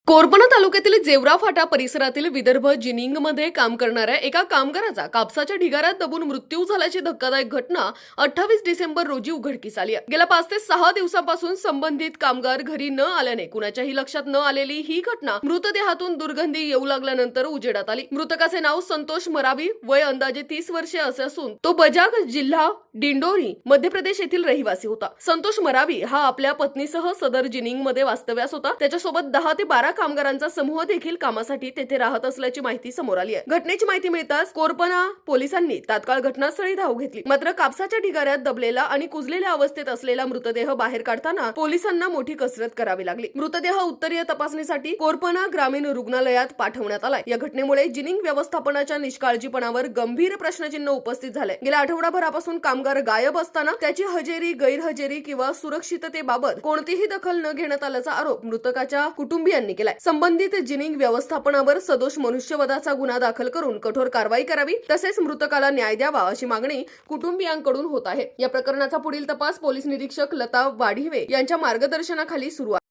कोरपणा तालुक्यातील जेवरा फाटा परिसरातील विदर्भ जिनिंगमध्ये काम करणाऱ्या एका कामगाराचा कापसाच्या ढिगाऱ्यात दबून मृत्यू झाल्याची धक्कादायक घटना 28 डिसेंबर रोजी उघडकीस आली आहे। गेल्या 5 ते 6 दिवसांपासून संबंधित कामगार घरी न आल्याने कुणाच्याही लक्षात न आलेली ही घटना मृतदेहातून दुर्गंधी येऊ लागल्यानंतर उजेडात आली। मृतकाचे नाव संतोष मरावी, वय अंदाजे 30 वर्षे असे असून तो बजाग जिल्हा डिंडोरी मध्य प्रदेश येथील रहिवासी होता। संतोष मरावी हा आपल्या पत्नीसह सदर जिनिंगमध्ये वास्तव्यास होता। त्याच्यासोबत 10 ते 12 कामगारांचा समूह देखील कामासाठी तेथे राहत असल्याची माहिती समोर आली आहे। घटनेची माहिती मिळताच कोरपणा पोलिसांनी तात्काळ घटनास्थळी धाव घेतली। मात्र कापसाच्या ढिगाऱ्यात दबलेला आणि कुजलेल्या अवस्थेत असलेला मृतदेह बाहेर काढताना पोलिसांना मोठी कसरत करावी लागली। मृतदेह उत्तरीय तपासणीसाठी कोरपणा ग्रामीण रुग्णालयात पाठवण्यात आलाय। या घटनेमुळे जिनिंग व्यवस्थापनाच्या निष्काळजीपणावर गंभीर प्रश्नचिन्ह उपस्थित झाले। गेल्या आठवडाभरापासून कामगार गायब असताना त्याची हजेरी, गैरहजेरी किंवा सुरक्षिततेबाबत कोणतीही दखल न घेण्यात आल्याचा आरोप मृतकाच्या कुटुंबियांनी केलाय। संबंधित जिनिंग व्यवस्थापनावर सदोष मनुष्यवधाचा गुन्हा दाखल करून कठोर कारवाई करावी, तसेच मृतकाला न्याय द्यावा अशी मागणी कुटुंबियांकडून होत आहे। या प्रकरणाचा पुढील तपास पोलीस निरीक्षक लता वाढिवे यांच्या मार्गदर्शनाखाली सुरू आहे।